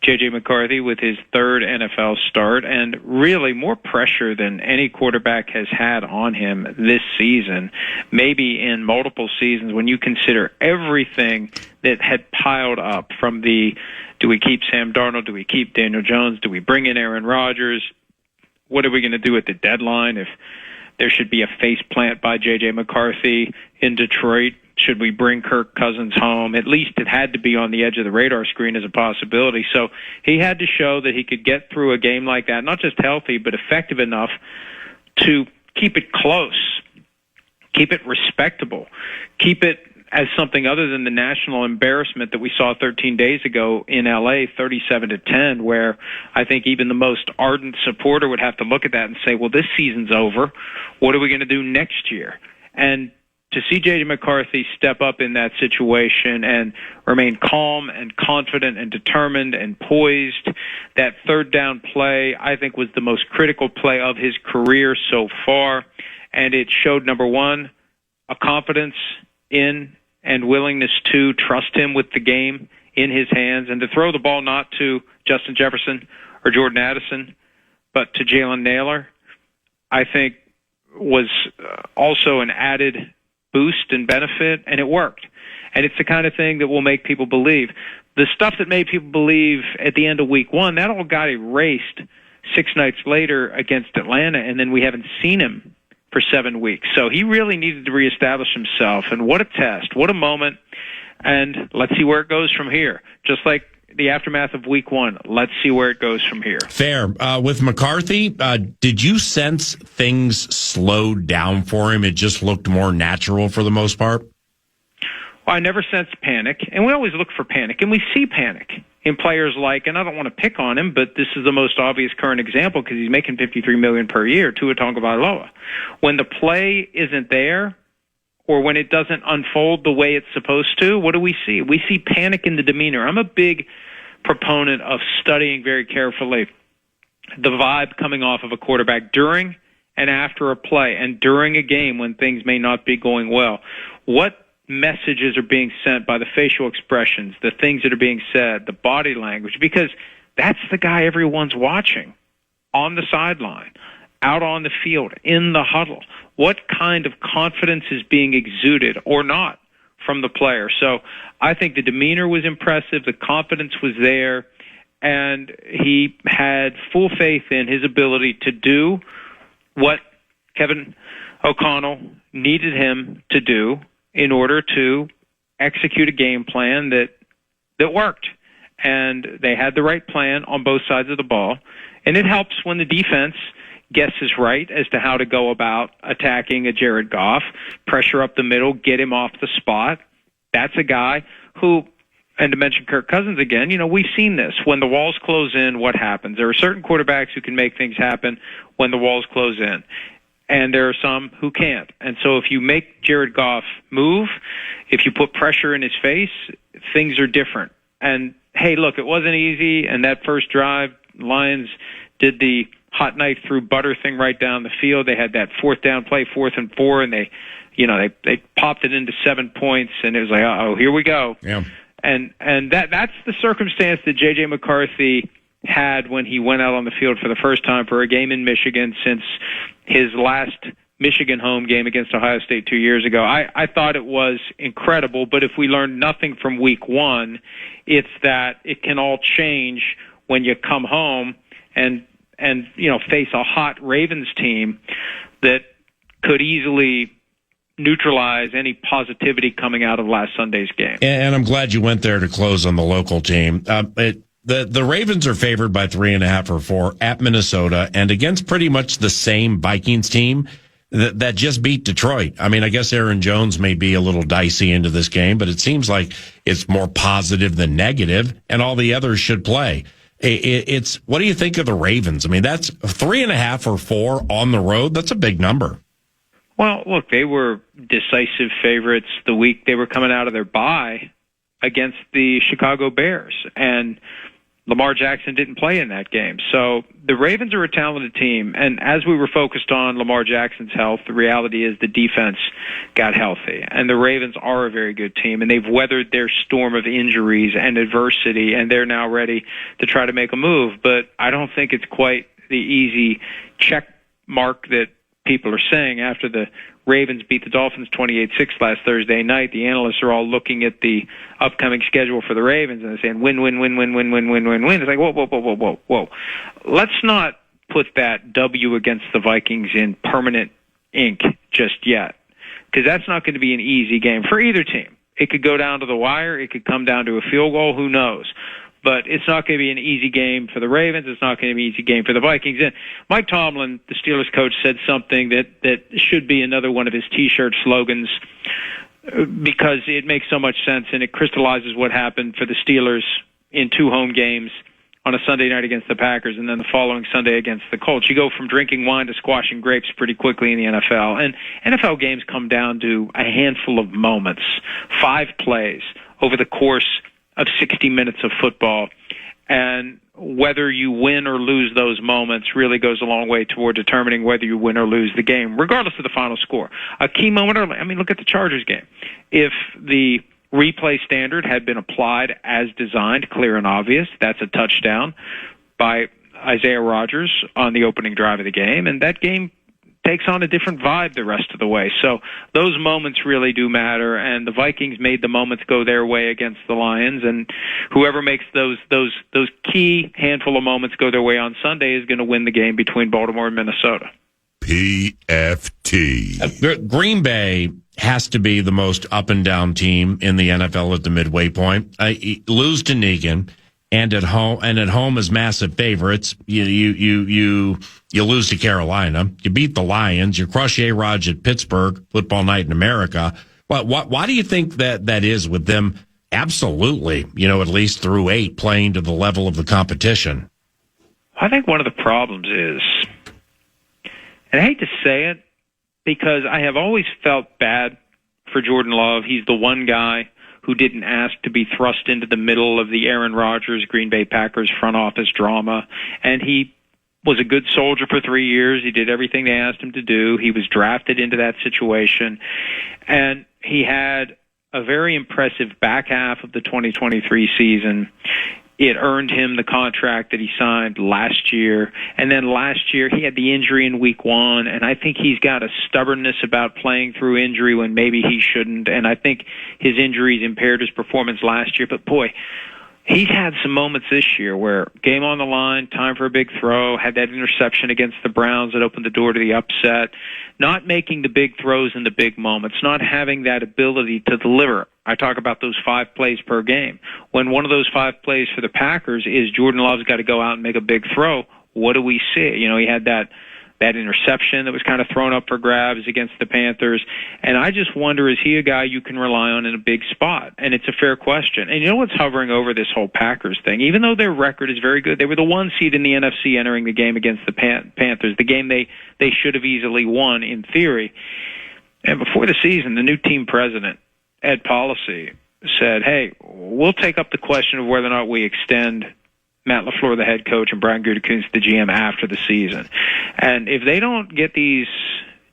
J.J. McCarthy with his third NFL start, and really more pressure than any quarterback has had on him this season, maybe in multiple seasons, when you consider everything that had piled up from the, do we keep Sam Darnold, do we keep Daniel Jones, do we bring in Aaron Rodgers, what are we going to do at the deadline if there should be a face plant by J.J. McCarthy in Detroit? Should we bring Kirk Cousins home? At least it had to be on the edge of the radar screen as a possibility. So he had to show that he could get through a game like that, not just healthy, but effective enough to keep it close, keep it respectable, keep it as something other than the national embarrassment that we saw 13 days ago in L.A., 37-10, where I think even the most ardent supporter would have to look at that and say, well, this season's over. What are we going to do next year? And to see J.J. McCarthy step up in that situation and remain calm and confident and determined and poised, that third down play, I think, was the most critical play of his career so far. And it showed, number one, a confidence in and willingness to trust him with the game in his hands and to throw the ball not to Justin Jefferson or Jordan Addison, but to Jalen Naylor, I think was also an added boost and benefit, and it worked. And it's the kind of thing that will make people believe. The stuff that made people believe at the end of week one, that all got erased 6 nights later against Atlanta, and then we haven't seen him for 7 weeks. So he really needed to reestablish himself, and what a test, what a moment, and let's see where it goes from here. Just like the aftermath of week one, let's see where it goes from here. Fair. With McCarthy, did you sense things slowed down for him? It just looked more natural for the most part? Well, I never sensed panic, and we always look for panic, and we see panic in players like, and I don't want to pick on him, but this is the most obvious current example because he's making $53 million per year, Tua Tagovailoa. When the play isn't there, or when it doesn't unfold the way it's supposed to, what do we see? We see panic in the demeanor. I'm a big proponent of studying very carefully the vibe coming off of a quarterback during and after a play and during a game when things may not be going well. What messages are being sent by the facial expressions, the things that are being said, the body language, because that's the guy everyone's watching on the sideline, out on the field, in the huddle. What kind of confidence is being exuded or not from the player? So I think the demeanor was impressive, the confidence was there, and he had full faith in his ability to do what Kevin O'Connell needed him to do in order to execute a game plan that worked. And they had the right plan on both sides of the ball. And it helps when the defense guesses right as to how to go about attacking a Jared Goff, pressure up the middle, get him off the spot. That's a guy who, and to mention Kirk Cousins again, we've seen this. When the walls close in, what happens? There are certain quarterbacks who can make things happen when the walls close in, and there are some who can't. And so if you make Jared Goff move, if you put pressure in his face, things are different. And, hey, look, it wasn't easy, and that first drive, Lions did the hot knife through butter thing right down the field. They had that fourth down play, 4th and 4, and they popped it into 7 points, and it was like, uh-oh, here we go. Yeah. And that's the circumstance that J.J. McCarthy had when he went out on the field for the first time for a game in Michigan since his last Michigan home game against Ohio State 2 years ago. I thought it was incredible, but if we learned nothing from week one, it's that it can all change when you come home and face a hot Ravens team that could easily neutralize any positivity coming out of last Sunday's game. And I'm glad you went there to close on the local team. The Ravens are favored by 3.5 or 4 at Minnesota and against pretty much the same Vikings team that just beat Detroit. I mean, I guess Aaron Jones may be a little dicey into this game, but it seems like it's more positive than negative, and all the others should play. It's what do you think of the Ravens? I mean, that's 3.5 or 4 on the road. That's a big number. Well, look, they were decisive favorites the week they were coming out of their bye against the Chicago Bears. And Lamar Jackson didn't play in that game. So the Ravens are a talented team, and as we were focused on Lamar Jackson's health, the reality is the defense got healthy, and the Ravens are a very good team, and they've weathered their storm of injuries and adversity, and they're now ready to try to make a move. But I don't think it's quite the easy check mark that people are saying. After the Ravens beat the Dolphins 28-6 last Thursday night, the analysts are all looking at the upcoming schedule for the Ravens and they're saying win, win, win, win, win, win, win, win, win. It's like, whoa. Let's not put that W against the Vikings in permanent ink just yet, because that's not going to be an easy game for either team. It could go down to the wire. It could come down to a field goal. Who knows? But it's not going to be an easy game for the Ravens. It's not going to be an easy game for the Vikings. And Mike Tomlin, the Steelers coach, said something that should be another one of his T-shirt slogans, because it makes so much sense and it crystallizes what happened for the Steelers in 2 home games on a Sunday night against the Packers and then the following Sunday against the Colts. You go from drinking wine to squashing grapes pretty quickly in the NFL. And NFL games come down to a handful of moments, 5 plays over the course of 60 minutes of football. And whether you win or lose those moments really goes a long way toward determining whether you win or lose the game, regardless of the final score. A key moment, look at the Chargers game. If the replay standard had been applied as designed, clear and obvious, that's a touchdown by Isaiah Rodgers on the opening drive of the game, and that game takes on a different vibe the rest of the way. So those moments really do matter, and the Vikings made the moments go their way against the Lions, and whoever makes those key handful of moments go their way on Sunday is going to win the game between Baltimore and Minnesota. PFT. Green Bay has to be the most up and down team in the NFL at the midway point. Lose to Negan. And at home as massive favorites, you lose to Carolina. You beat the Lions. You crush A-Rod at Pittsburgh, football night in America. Why do you think that is with them? Absolutely, at least through 8 playing to the level of the competition. I think one of the problems is, and I hate to say it because I have always felt bad for Jordan Love. He's the one guy who didn't ask to be thrust into the middle of the Aaron Rodgers, Green Bay Packers front office drama. And he was a good soldier for 3 years. He did everything they asked him to do. He was drafted into that situation. And he had a very impressive back half of the 2023 season. It earned him the contract that he signed last year. And then last year, he had the injury in week 1, and I think he's got a stubbornness about playing through injury when maybe he shouldn't, and I think his injuries impaired his performance last year. But, boy, he's had some moments this year where game on the line, time for a big throw, had that interception against the Browns that opened the door to the upset, not making the big throws in the big moments, not having that ability to deliver. I talk about those 5 plays per game. When one of those 5 plays for the Packers is Jordan Love's got to go out and make a big throw, what do we see? He had that interception that was kind of thrown up for grabs against the Panthers. And I just wonder, is he a guy you can rely on in a big spot? And it's a fair question. And you know what's hovering over this whole Packers thing? Even though their record is very good, they were the 1 seed in the NFC entering the game against the Panthers, the game they should have easily won in theory. And before the season, the new team president, Ed Policy, said, hey, we'll take up the question of whether or not we extend Matt LaFleur, the head coach, and Brian Gutekunst, the GM, after the season. And if they don't get these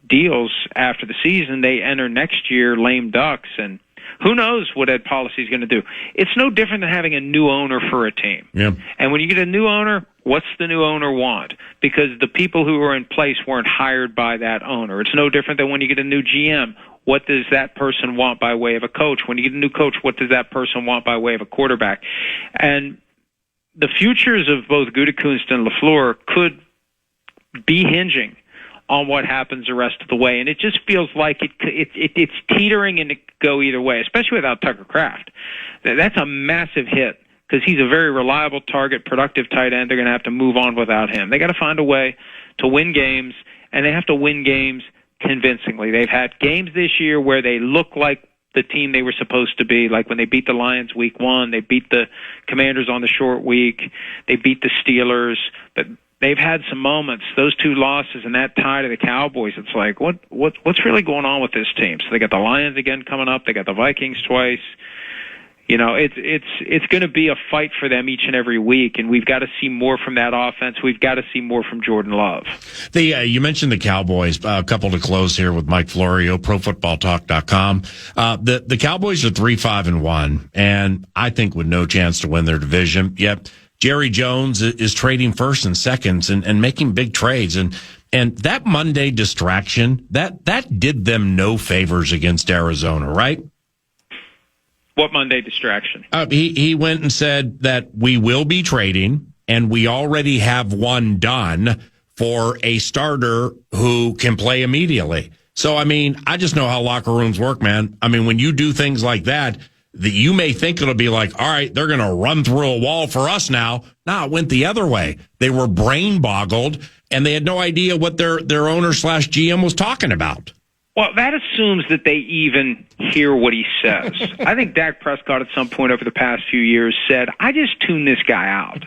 deals after the season, they enter next year lame ducks, and who knows what Ed Policy is going to do. It's no different than having a new owner for a team. Yeah. And when you get a new owner, what's the new owner want? Because the people who are in place weren't hired by that owner. It's no different than when you get a new GM. What does that person want by way of a coach? When you get a new coach, what does that person want by way of a quarterback? And the futures of both Gutekunst and LaFleur could be hinging on what happens the rest of the way. And it just feels like it's teetering and it could go either way, especially without Tucker Kraft. That's a massive hit because he's a very reliable target, productive tight end. They're going to have to move on without him. They got to find a way to win games, and they have to win games convincingly. They've had games this year where they look like the team they were supposed to be, like when they beat the Lions week 1, they beat the Commanders on the short week, they beat the Steelers, but they've had some moments, those 2 losses and that tie to the Cowboys. It's like, what's really going on with this team? So they got the Lions again coming up, they got the Vikings twice. It's going to be a fight for them each and every week, and we've got to see more from that offense. We've got to see more from Jordan Love. You mentioned the Cowboys. A couple to close here with Mike Florio, ProFootballTalk.com. The Cowboys are 3-5-1, and I think with no chance to win their division. Yet Jerry Jones is trading first and seconds and making big trades, and that Monday distraction that did them no favors against Arizona, right? What Monday distraction? He went and said that we will be trading, and we already have one done for a starter who can play immediately. So, I just know how locker rooms work, man. When you do things like that you may think it'll be like, all right, they're going to run through a wall for us now. No, it went the other way. They were brain boggled, and they had no idea what their owner/GM was talking about. Well, that assumes that they even hear what he says. I think Dak Prescott at some point over the past few years said, I just tune this guy out.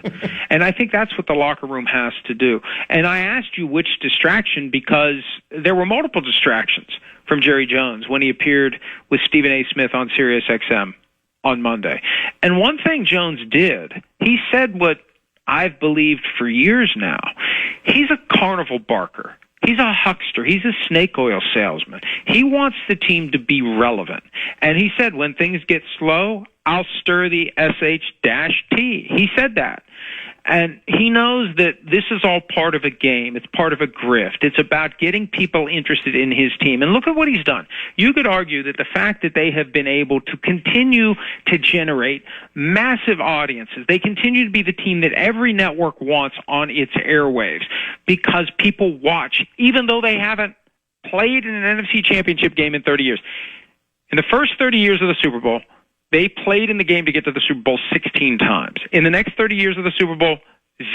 And I think that's what the locker room has to do. And I asked you which distraction because there were multiple distractions from Jerry Jones when he appeared with Stephen A. Smith on Sirius XM on Monday. And one thing Jones did, he said what I've believed for years now. He's a carnival barker. He's a huckster. He's a snake oil salesman. He wants the team to be relevant. And he said, when things get slow, I'll stir the SH-T. He said that. And he knows that this is all part of a game. It's part of a grift. It's about getting people interested in his team. And look at what he's done. You could argue that the fact that they have been able to continue to generate massive audiences, they continue to be the team that every network wants on its airwaves because people watch, even though they haven't played in an NFC championship game in 30 years. In the first 30 years of the Super Bowl, they played in the game to get to the Super Bowl 16 times. In the next 30 years of the Super Bowl,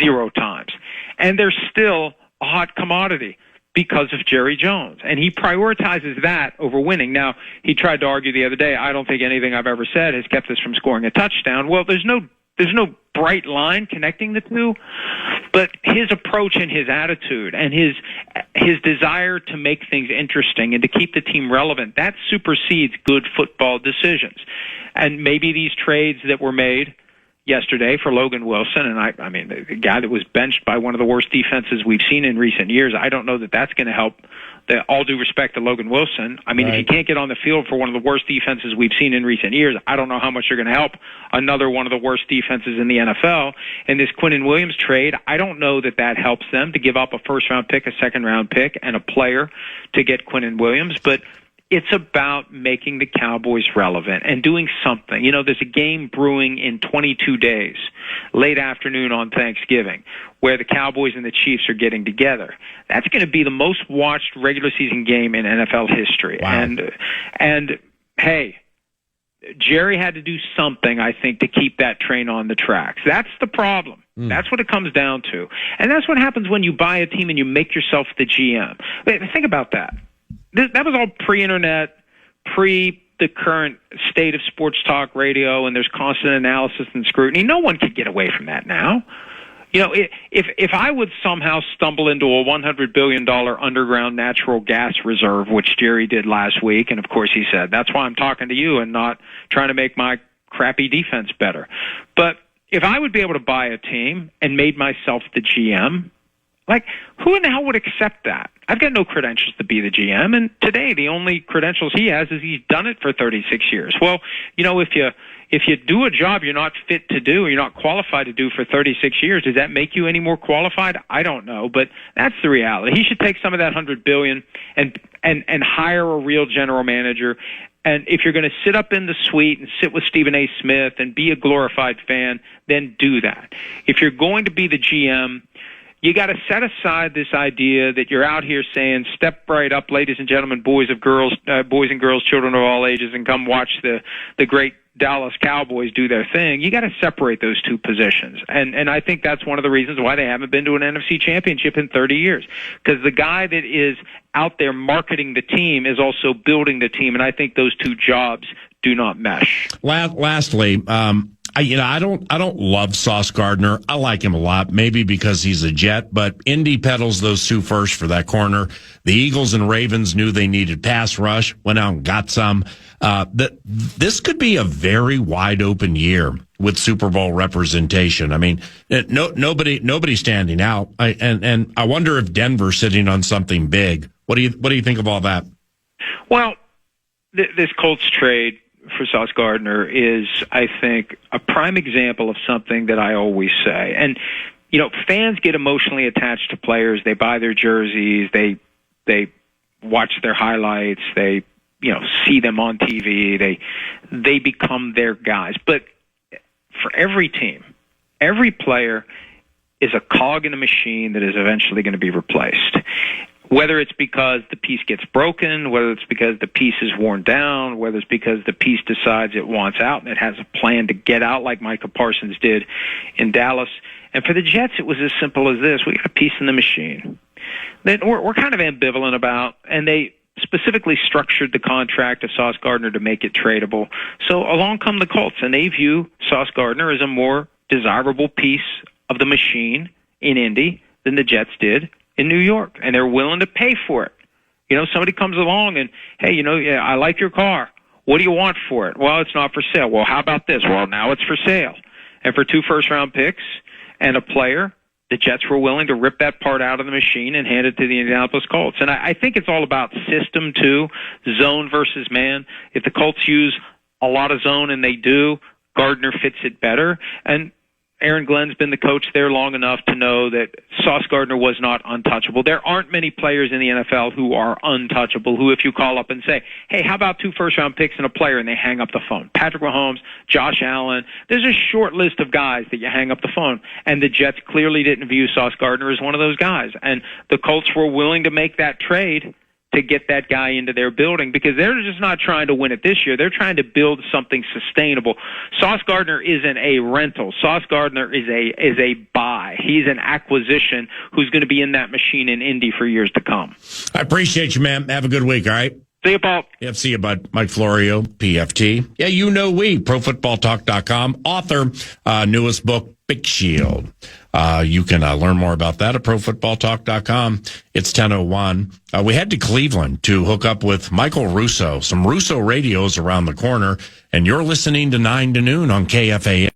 0 times. And they're still a hot commodity because of Jerry Jones. And he prioritizes that over winning. Now, he tried to argue the other day, I don't think anything I've ever said has kept us from scoring a touchdown. Well, there's no bright line connecting the two, but his approach and his attitude and his desire to make things interesting and to keep the team relevant, that supersedes good football decisions. And maybe these trades that were made yesterday for Logan Wilson, and I mean, the guy that was benched by one of the worst defenses we've seen in recent years, I don't know that that's going to help. All due respect to Logan Wilson, I mean, If you can't get on the field for one of the worst defenses we've seen in recent years, I don't know how much you're going to help another one of the worst defenses in the NFL. And this Quinnen Williams trade, I don't know that that helps them to give up a first-round pick, a second-round pick, and a player to get Quinnen Williams, but it's about making the Cowboys relevant and doing something. You know, there's a game brewing in 22 days, late afternoon on Thanksgiving, where the Cowboys and the Chiefs are getting together. That's going to be the most watched regular season game in NFL history. Wow. And hey, Jerry had to do something, I think, to keep that train on the tracks. That's the problem. That's what it comes down to. And that's what happens when you buy a team and you make yourself the GM. Think about that. That was all pre-internet, pre the current state of sports talk radio, and there's constant analysis and scrutiny. No one could get away from that now. You know, if I would somehow stumble into a $100 billion underground natural gas reserve, which Jerry did last week, and of course he said, that's why I'm talking to you and not trying to make my crappy defense better. But if I would be able to buy a team and made myself the GM, like, who in the hell would accept that? I've got no credentials to be the GM, and today the only credentials he has is he's done it for 36 years. Well, you know, if you do a job you're not fit to do or you're not qualified to do for 36 years, does that make you any more qualified? I don't know, but that's the reality. He should take some of that $100 billion and hire a real general manager. And if you're going to sit up in the suite and sit with Stephen A. Smith and be a glorified fan, then do that. If you're going to be the GM, you got to set aside this idea that you're out here saying, step right up, ladies and gentlemen, boys and girls, children of all ages, and come watch the great Dallas Cowboys do their thing. You got to separate those two positions. And I think that's one of the reasons why they haven't been to an NFC championship in 30 years. Because the guy that is out there marketing the team is also building the team. And I think those two jobs do not mesh. Lastly, I don't love Sauce Gardner. I like him a lot, maybe because he's a Jet, but Indy peddles those two first for that corner. The Eagles and Ravens knew they needed pass rush, went out and got some. This could be a very wide open year with Super Bowl representation. I mean, nobody standing out. And I wonder if Denver's sitting on something big. What do you think of all that? Well, this Colts trade for Sauce Gardner is, I think, a prime example of something that I always say. And, fans get emotionally attached to players. They buy their jerseys. They watch their highlights. They, see them on TV. They become their guys. But for every team, every player is a cog in a machine that is eventually going to be replaced. Whether it's because the piece gets broken, whether it's because the piece is worn down, whether it's because the piece decides it wants out and it has a plan to get out like Micah Parsons did in Dallas. And for the Jets, it was as simple as this. We got a piece in the machine that we're kind of ambivalent about, and they specifically structured the contract of Sauce Gardner to make it tradable. So along come the Colts, and they view Sauce Gardner as a more desirable piece of the machine in Indy than the Jets did in New York, and they're willing to pay for it. Somebody comes along and, hey, I like your car. What do you want for it? Well, it's not for sale. Well, how about this? Well, now it's for sale. And for 2 first-round picks and a player, the Jets were willing to rip that part out of the machine and hand it to the Indianapolis Colts. And I think it's all about system, too, zone versus man. If the Colts use a lot of zone, and they do, Gardner fits it better. And Aaron Glenn's been the coach there long enough to know that Sauce Gardner was not untouchable. There aren't many players in the NFL who are untouchable, who if you call up and say, hey, how about 2 first-round picks and a player, and they hang up the phone. Patrick Mahomes, Josh Allen, there's a short list of guys that you hang up the phone. And the Jets clearly didn't view Sauce Gardner as one of those guys. And the Colts were willing to make that trade to get that guy into their building, because they're just not trying to win it this year. They're trying to build something sustainable. Sauce Gardner isn't a rental. Sauce Gardner is a buy. He's an acquisition who's going to be in that machine in Indy for years to come. I appreciate you, man. Have a good week, all right? See you, Paul. Yep, see you, bud. Mike Florio, PFT. Yeah, ProFootballTalk.com. Author, newest book, Big Shield. You can learn more about that at ProFootballTalk.com. It's 10:01. We head to Cleveland to hook up with Michael Russo. Some Russo radios around the corner, and you're listening to 9 to noon on KFAN.